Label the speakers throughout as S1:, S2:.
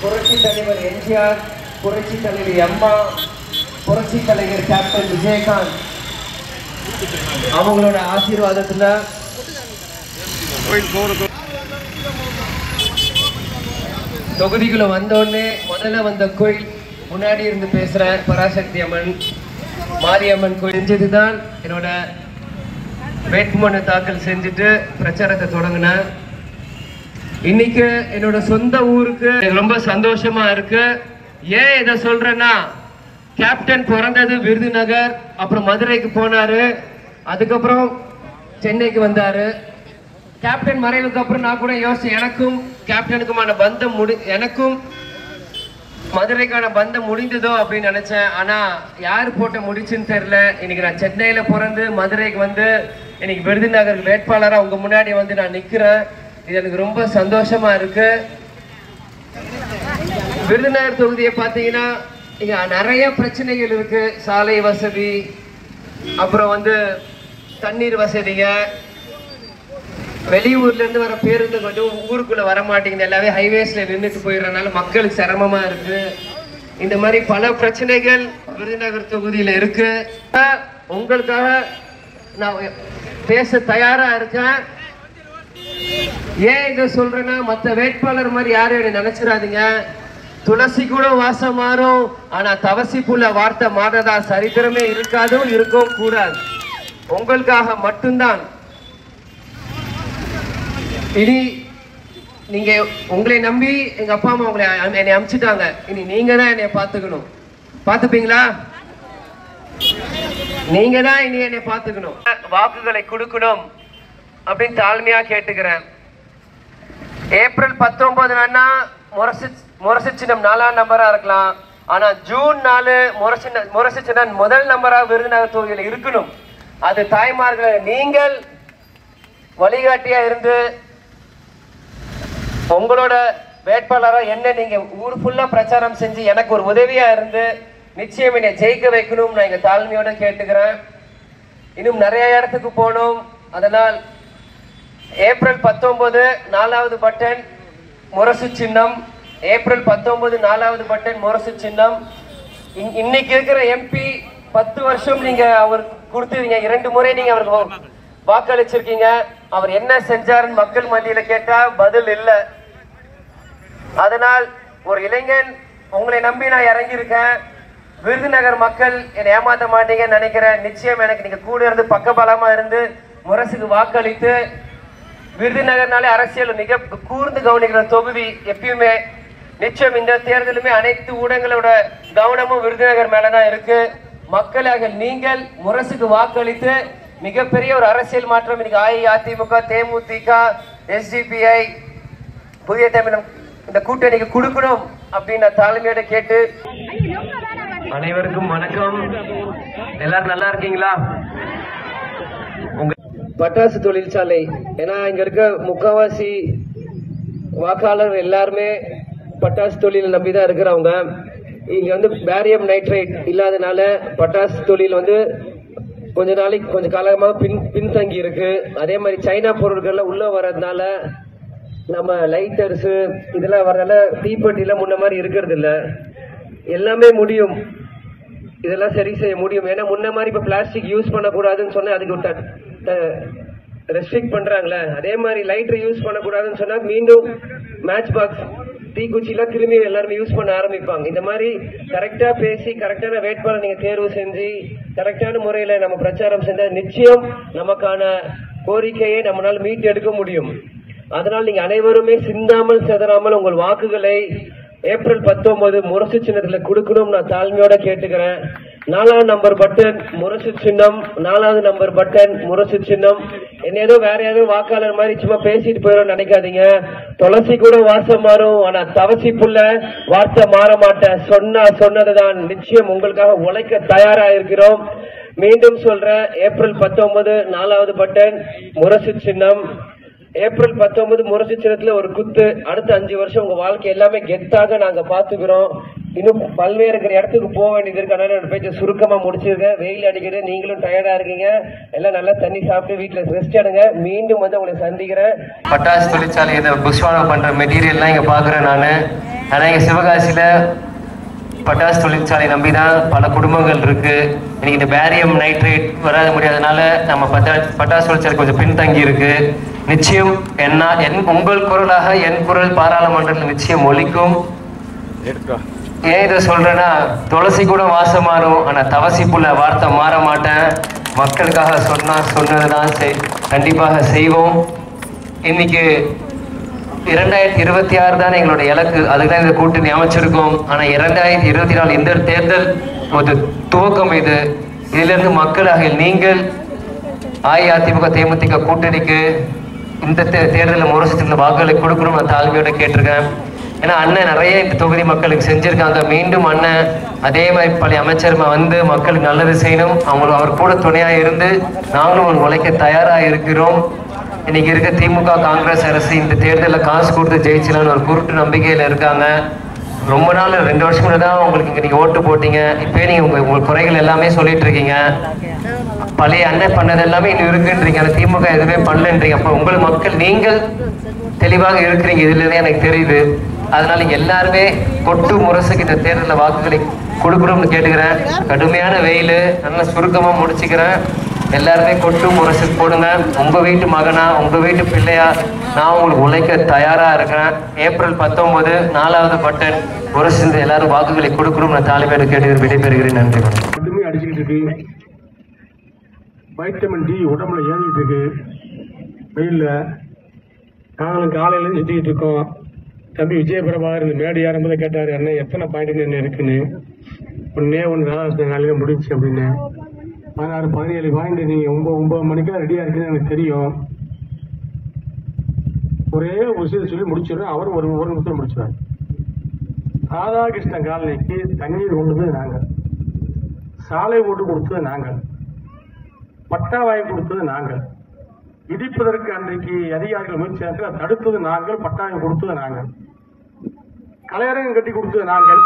S1: புரட்சி தலைவர் எம்ஜிஆர், புரட்சி தலைவி அம்மா, புரட்சி தலைவர் கேப்டன் விஜயகாந்த் அவங்களோட ஆசீர்வாதத்துல தொகுதிக்குள்ள வந்தோடனே முதல்ல வந்த கோயில் முன்னாடி இருந்து பேசுற பராசக்தி அம்மன் மாரியம்மன் கோயில் செஞ்சதுதான் என்னோட வேட்புமனு தாக்கல் செஞ்சுட்டு பிரச்சாரத்தை தொடங்கினேன். இன்னைக்கு என்னோட சொந்த ஊருக்கு ரொம்ப சந்தோஷமா இருக்கு. ஏன் இதை சொல்றேன்னா, கேப்டன் பிறந்தது விருதுநகர், அப்புறம் மதுரைக்கு போனாரு, அதுக்கப்புறம் சென்னைக்கு வந்தாரு. கேப்டன் மறைவுக்கு அப்புறம் நான் கூட யோசிச்சேன், எனக்கும் கேப்டனுக்குமான பந்தம் எனக்கும் மதுரைக்கான பந்தம் முடிந்ததோ அப்படின்னு நினைச்சேன். ஆனா யார் போட்ட முடிச்சுன்னு தெரியல. இன்னைக்கு நான் சென்னையில பிறந்து மதுரைக்கு வந்து இன்னைக்கு விருதுநகர் வேட்பாளராக உங்க முன்னாடி வந்து நான் நிக்கிறேன். இது எனக்கு ரொம்ப சந்தோஷமா இருக்கு. விருதுநகர் தொகுதியை பார்த்தீங்கன்னா இங்க நிறைய பிரச்சனைகள் இருக்கு. சாலை வசதி, அப்புறம் வந்து தண்ணீர் வசதிங்க, வெளியூர்ல இருந்து வர பேருந்து கொஞ்சம் ஊருக்குள்ள வர மாட்டேங்குது, எல்லாமே ஹைவேஸ்ல நின்றுட்டு போயிடுறதுனால மக்களுக்கு சிரமமா இருக்கு. இந்த மாதிரி பல பிரச்சனைகள் விருதுநகர் தொகுதியில இருக்கு. உங்களுக்காக நான் பேச தயாரா இருக்கேன். ஏன் இதை சொல்றேன்னா, மற்ற வேட்பாளர் மாதிரி யாரும் என்ன நினைச்சிடாதீங்க. துளசி கூட வாசம் மாறும், ஆனா தவசி புள்ள வார்த்தை மாறதா சரித்திரமே இருக்காதும், இருக்கவும் கூடாது. உங்களுக்காக மட்டும்தான். இனி நீங்க உங்களை நம்பி எங்க அப்பா அம்மா உங்களை என்னை அனுப்பிச்சிட்டாங்க. இனி நீங்க தான் என்னை பார்த்துக்கணும். பார்த்துப்பீங்களா? நீங்க தான் இனி என்னை பார்த்துக்கணும். வாக்குகளை கொடுக்கணும் அப்படின்னு தாழ்மையா கேட்டுக்கிறேன். ஏப்ரல் 19 முரசு சின்னம் 4ஆம் நம்பரா இருக்கலாம். ஆனா ஜூன் 4 முரசு சின்னம் முதல் நம்பரா விருதுநகர் தொகுதியில் இருக்கணும். அது தாய்மார்களை நீங்கள் வழிகாட்டியா இருந்து உங்களோட வேட்பாளராக என்ன நீங்க ஊர் ஃபுல்லா பிரச்சாரம் செஞ்சு எனக்கு ஒரு உதவியா இருந்து நிச்சயம் என்னை ஜெயிக்க வைக்கணும் நான் எங்க தாழ்மையோட கேட்டுக்கிறேன். இன்னும் நிறைய இடத்துக்கு போகணும். அதனால் ஏப்ரல் 19 4வது பட்டன் முரசு சின்னம். ஏப்ரல் 19 4வது பட்டன் முரசு சின்னம். இன்னைக்கு இருக்கிற எம்பி 10 வருஷம் நீங்க அவர் கொடுத்துருங்க. 2 முறை நீங்க அவருக்கு வாக்களிச்சிருக்கீங்க. அவர் என்ன செஞ்சாருன்னு மக்கள் மத்தியில கேட்டா பதில் இல்லை. அதனால் ஒரு இளைஞன் உங்களை நம்பி நான் இறங்கியிருக்கேன். விருதுநகர் மக்கள் என்னை ஏமாற்ற மாட்டீங்கன்னு நினைக்கிறேன். நிச்சயம் எனக்கு நீங்க கூட இருந்து பக்கபலமா இருந்து முரசுக்கு வாக்களித்து, விருதுநகர்னாலே அரசியல் மிக கூர்ந்து கவனிக்கிற தொகுதி எப்பயுமே. நிச்சயம் இந்த தேர்தலுமே அனைத்து ஊடகங்களோட கவனமும் விருதுநகர் மேலதான் இருக்கு. மக்களாக நீங்கள் முரசுக்கு வாக்களித்து மிகப்பெரிய ஒரு அரசியல் மாற்றம் இன்னைக்கு அஇஅதிமுக, தேமுதிக, எஸ்டிபிஐ, புதிய தமிழகம் இந்த கூட்டணிக்கு கொடுக்கணும் அப்படின்னு தாழ்மையோட கேட்டு, அனைவருக்கும் வணக்கம். எல்லாரும் நல்லா இருக்கீங்களா? உங்க பட்டாசு தொழிற்சாலை, ஏன்னா இங்க இருக்க முக்காவாசி வாக்காளர் எல்லாருமே பட்டாசு தொழிலை நம்பிதான் இருக்கிறவங்க. இங்க வந்து பேரியம் நைட்ரேட் இல்லாதனால பட்டாசு தொழில் வந்து கொஞ்ச காலமாக பின்தங்கி இருக்கு. அதே மாதிரி சைனா பொருட்கள்லாம் உள்ள வர்றதுனால நம்ம லைட்டர்ஸ் இதெல்லாம் வர்றதுனால தீப்பெட்டிலாம் முன்ன மாதிரி இருக்கிறது இல்ல. எல்லாமே முடியும், இதெல்லாம் சரி செய்ய முடியும். ஏன்னா முன்ன மாதிரி இப்ப பிளாஸ்டிக் யூஸ் பண்ணக்கூடாதுன்னு சொன்னா அதுக்கு ரெஸ்ட்ரிக்ட் பண்றாங்களே, அதே மாதிரி லைட்டர் யூஸ் பண்ணக்கூடாதுன்னு சொன்னா மீண்டும் மேட்ச் பாக்ஸ் தீக்குச்சிலாம் திரும்பி எல்லாருமே யூஸ் பண்ண ஆரம்பிப்பாங்க. இந்த மாதிரி கரெக்டா பேசி கரெக்டான வேட்பாளர் நீங்க தேர்வு செஞ்சு கரெக்டான முறையில நம்ம பிரச்சாரம் செஞ்சா நிச்சயம் நமக்கான கோரிக்கையை நம்மளால மீட்டு எடுக்க முடியும். அதனால் நீங்க அனைவருமே சிந்தாமல் செதறாமல் உங்கள் வாக்குகளை ஏப்ரல் 19 முரசு சின்னத்துல கொடுக்கணும் நான் தாழ்மையோட கேட்டுக்கிறேன். 4ஆம் நம்பர் பட்டன் முரசு சின்னம், 4வது நம்பர் பட்டன் முரசு சின்னம். என்ன ஏதோ வேற ஏதோ வாக்காளர் மாதிரி சும்மா பேசிட்டு போயிடும் நினைக்காதீங்க. துளசி கூட வாசம் மாறும், ஆனா தவசி புள்ள வார்த்தை மாற மாட்டேன். சொன்னதுதான். நிச்சயம் உங்களுக்காக உழைக்க தயாரா இருக்கிறோம். மீண்டும் சொல்றேன், ஏப்ரல் 19 4வது பட்டன் முரசு சின்னம். ஏப்ரல் 19 முரசு சின்னத்துல ஒரு குத்து. அடுத்த 5 வருஷம் உங்க வாழ்க்கை எல்லாமே கெத்தாக நாங்க பாத்துக்கிறோம். இன்னும் பல்வேறு இடத்துக்கு போக வேண்டியது இருக்கு. அதனால பேச்ச சுருக்கமா முடிச்சிருக்கேன். வெயில் அடிக்கிறது, நீங்களும் டயர்டா இருக்கீங்க. எல்லாம் நல்லா தண்ணி சாப்பிட்டு வீட்டுல ரெஸ்ட் எடுங்க. மீண்டும் வந்து உங்களை சந்திக்கிறேன். பட்டாசு தொழிற்சாலை புஷ்வானம் பண்ற மெட்டீரியல்லாம் இங்க பாக்குறேன் நானு. ஆனால் எங்கள் சிவகாசியில் பட்டாசு தொழிற்சாலை நம்பி தான் பல குடும்பங்கள் இருக்கு. இன்னைக்கு இந்த பேரியம் நைட்ரேட் வராத முடியாதனால நம்ம பட்டாசு தொழிற்சாலை கொஞ்சம் பின்தங்கி இருக்கு. நிச்சயம் உங்கள் குரலாக என் குரல் பாராளுமன்றத்தில் நிச்சயம் ஒலிக்கும். ஏன் இதை சொல்றேன்னா, துளசி கூட வாசம் மாறும், ஆனா தவசி புள்ள வார்த்தை மாற மாட்டேன். மக்களுக்காக சொன்னதுதான் கண்டிப்பாக செய்வோம். இன்னைக்கு 2026 தான் எங்களுடைய இலக்கு. அதுதான் இந்த கூட்டணி அமைச்சிருக்கோம். ஆனா 2024 இந்த தேர்தல் ஒரு துவக்கம். இதுல இருந்து மக்களாக நீங்கள் அஇஅதிமுக தேமுதிக கூட்டணிக்கு இந்த தேர்தலில் முரசத்தில் வாக்குகளை கொடுக்கணும் நான் தாழ்மையோட கேட்டிருக்கேன். ஏன்னா அண்ணன் நிறைய இந்த தொகுதி மக்களுக்கு செஞ்சிருக்காங்க. மீண்டும் அண்ணன் அதே மாதிரி பழைய அமைச்சர் வந்து மக்களுக்கு நல்லது செய்யணும். அவர் கூட துணையா இருந்து நாங்களும் உழைக்க தயாரா இருக்கிறோம். இன்னைக்கு இருக்க திமுக காங்கிரஸ் அரசு இந்த தேர்தலில் காசு கொடுத்து ஜெயிச்சலான்னு ஒரு குருட்டு நம்பிக்கையில இருக்காங்க. ரொம்ப நாள் 2 வருஷம் முன்னாடி தான் உங்களுக்கு இங்க நீங்க ஓட்டு போட்டீங்க. இப்பயே நீங்க உங்க குறைகள் எல்லாமே சொல்லிட்டு இருக்கீங்க. பழைய அண்ணன் பண்ணது எல்லாமே இன்னும் இருக்குன்றீங்க. அந்த திமுக எதுவுமே பண்ணலன்றீங்க. அப்ப உங்களுக்கு மக்கள் நீங்கள் தெளிவாக இருக்கிறீங்க, இதுல இருந்து எனக்கு தெரியுது. அதனால எல்லாருமே கொட்டு முரசுக்கு இந்த தேர்தலில் வாக்குகளை கொடுக்கணும்னு கேட்டுக்கிறேன். கடுமையான வெயில், நல்லா சுருக்கமா முடிச்சுக்கிறேன். எல்லாருமே கொட்டு முரசு போடுங்க. உங்க வீட்டு மகனா, உங்க வீட்டு பிள்ளையா நான் உங்களுக்கு உழைக்க தயாரா இருக்கிறேன். ஏப்ரல் 19 4வது பட்டன் முரசு எல்லாரும் வாக்குகளை கொடுக்கணும் நான் தாலிமையோடு கேட்டு விடைபெறுகிறேன். நன்றி.
S2: மட்டுமே அடிச்சுக்கிட்டு இருக்கு. வைட்டமின் டி உடம்புல ஏறிட்டு இருக்கு. வெயில்ல நாங்களும் காலையில சுத்திக்கிட்டு இருக்கோம். தம்பி விஜயபிரபாகர் இந்த மேடு ஏறும்போது கேட்டாரு, அண்ணன் எத்தனை பாயிண்ட் என்ன இருக்குன்னு. ஒன்னே ஒன்று நாளாக நாளைக்கு முடிச்சு அப்படின்னு. 16 17 பாயிண்ட். நீங்க 9 மணிக்கெல்லாம் ரெடியா இருக்குன்னு எனக்கு தெரியும். ஒரே விஷயத்தை சொல்லி முடிச்சிடும். அவர் ஒரு நிமிஷம் முடிச்சுவார். ராதாகிருஷ்ணன் காலனிக்கு தண்ணீர் கொண்டது நாங்கள், சாலை போட்டு கொடுத்தது நாங்கள், பட்டா வாங்கி கொடுத்தது நாங்கள், இடிப்பதற்கு அன்றைக்கு அதிகாரிகள் முயற்சி தடுத்தது நாங்கள், பட்டாயம் கொடுத்தது நாங்கள், கலையரங்கம் கட்டி கொடுத்தது நாங்கள்.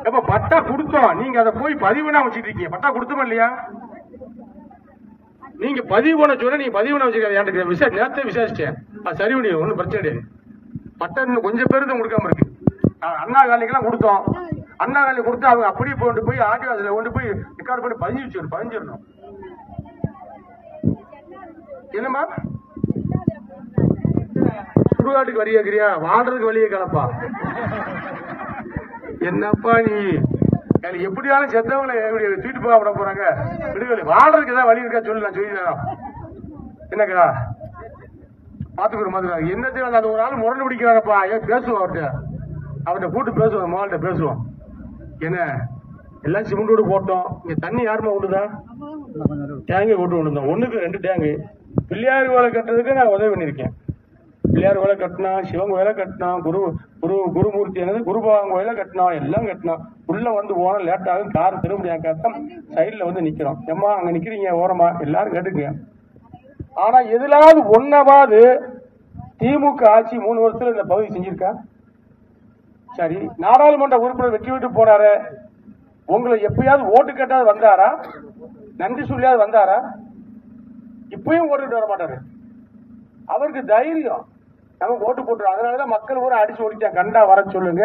S2: எப்ப பட்டா கொடுத்தோம், நீங்க அதை போய் பதிவுனா வச்சுட்டு இருக்கீங்க. பட்டா கொடுத்தோமா இல்லையா? நீங்க பதிவு பண்ண சொல்ல நீங்க பதிவு பண்ண வச்சிருக்காரு. நேரத்தை விசாரிச்சேன், அது சரி பண்ணி ஒன்றும் பிரச்சனை கிடையாது. பட்டா இன்னும் கொஞ்சம் பேரு தான் கொடுக்காம இருக்கு. அண்ணா காலனிக்கெல்லாம் கொடுத்தோம். அண்ணா காலனி கொடுத்து அவங்க அப்படியே கொண்டு போய் ஆர்டிஓ கொண்டு போய் ரெக்கார்டு பண்ணி பதிஞ்சிடணும். என்னமா சுடுகாட்டுக்கு வழியா இருக்கிறியா? வாழ்றதுக்கு வழியே கிளப்பா. என்னப்பா நீ எப்படியாலும் செத்தவங்களை தூக்கிட்டு போக போறாங்க. விடுதலை வாழ்றதுக்கு ஏதாவது வழி இருக்கா சொல்லு, நான் சொல்லிடலாம். என்னக்கா பாத்துக்கிற மாதிரி என்னத்தையும் அந்த ஒரு ஆள் முரண்டு பிடிக்கிறாங்கப்பா. ஏன் பேசுவோம் அவர்கிட்ட கூட்டு பேசுவோம், மால்கிட்ட பேசுவோம். என்ன எல்லாம் சிமெண்டோடு போட்டோம். இங்க தண்ணி யாருமா விடுதா? டேங்கு கொண்டு விழுந்தோம். 1க்கு 2 டேங்கு. பிள்ளையார் கோலை கட்டுறதுக்கு நான் உதவி பண்ணியிருக்கேன். பிள்ளையார் கோலை கட்டினா, சிவன் கோயில கட்டினா, குருமூர்த்தி குருபாவன் கோயில கட்டினா, எல்லாம் கட்டினா. உள்ள வந்து போனா லேட் ஆகும், கார் திரும்ப கட்டம் சைட்ல வந்து நிக்கிறோம். ஏமா அங்க நிக்கிறீங்க ஓரமா, எல்லாரும் கேட்டுக்குங்க. ஆனா எதுலாவது ஒன்னாவது திமுக ஆட்சி 3 வருஷத்துல இந்த பகுதி செஞ்சிருக்கா? சரி, நாடாளுமன்ற உறுப்பினர் வெற்றி விட்டு போனாரு. உங்களை எப்பயாவது ஓட்டு கேட்டாவது வந்தாரா? நன்றி சொல்லியாவது வந்தாரா? இப்பயும் ஓட்டுட்டு வர மாட்டாரு. அவருக்கு தைரியம், நமக்கு ஓட்டு போட்டு. அதனாலதான் மக்கள் கூட அடிச்சு ஓடிட்டாங்க. கண்டா வர சொல்லுங்க,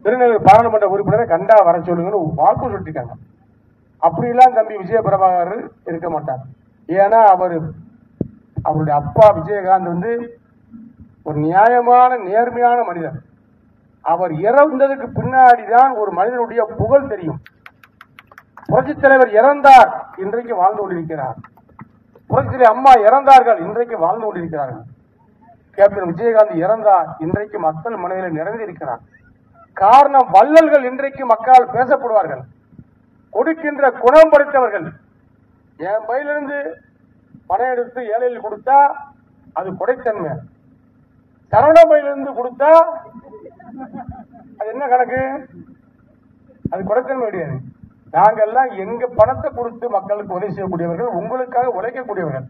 S2: திருநெல்வேலி பாராளுமன்ற உறுப்பினரை கண்டா வர சொல்லுங்கன்னு வாக்கு சொல்லிட்டாங்க. அப்படிலாம் தம்பி விஜயபிரபாகர் இருக்க மாட்டார். ஏன்னா அவருடைய அப்பா விஜயகாந்த் ஒரு நியாயமான நேர்மையான மனிதர். அவர் இறந்ததுக்கு பின்னாடிதான் ஒரு மனிதனுடைய புகழ் தெரியும். புரட்சித் தலைவர் இறந்தார், இன்றைக்கு வாழ்ந்து கொண்டிருக்கிறார். புரட்சித் அம்மா இறந்தார்கள், இன்றைக்கு வாழ்ந்து கொண்டிருக்கிறார்கள். கேப்டன் விஜயகாந்த் இறந்தார், இன்றைக்கு மக்கள் மனதில் நிறைந்திருக்கிறார். காரணம், வள்ளல்கள் இன்றைக்கு மக்களால் பேசப்படுவார்கள். கொடுக்கின்ற குணம் படைத்தவர்கள். என் பையிலிருந்து பணம் எடுத்து ஏழையில் கொடுத்தா அது கொடைத்தன்மை. சரவண பையிலிருந்து கொடுத்தா அது என்ன கணக்கு? அது கொடைத்தன்மை கிடையாது. நாங்கெல்லாம் எங்க பணத்தை கொடுத்து மக்களுக்கு உதவி செய்யக்கூடியவர்கள், உங்களுக்காக உழைக்கக்கூடியவர்கள்.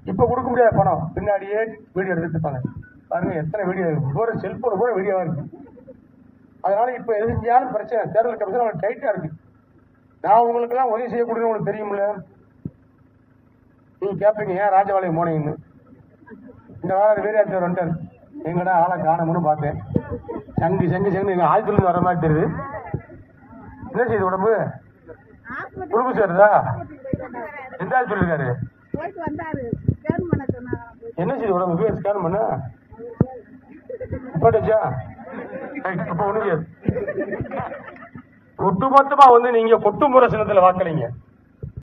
S2: இப்ப கொடுக்க முடியாத பணம் பின்னாடியே வீடியோ எடுத்துப்பாங்க. பாருங்க எத்தனை வீடியோ இருக்கு, செல்போன் கூட வீடியோவா இருக்கு. அதனால இப்ப எது செஞ்சாலும் பிரச்சனை. தேர்தல் கமிஷன் டைட்டா இருக்கு. நான் உங்களுக்கு எல்லாம் உதவி செய்யக்கூடிய உங்களுக்கு தெரியும்ல. நீங்க கேட்பீங்க ஏன் ராஜபாளையம் போனீங்கன்னு. இந்த வாரம் வீராட்சியர் வந்துட்டார், எங்கடா ஆளை காணமுன்னு பார்த்தேன். சங்கு சங்கு சங்கு எங்க ஆழ்த்துல வர மாதிரி தெரியுது. என்ன செய்யுது உடம்பு? உடம்பு சேருதா? எந்த ஆள் சொல்லிருக்காரு? என்ன செய்யுது உடம்பு? போய் ஸ்கேன் பண்ண போட்டுச்சா? இப்ப ஒண்ணு ஒட்டுமொத்தமா வந்து நீங்க கொட்டு முறை சின்னத்துல வாக்களிங்க.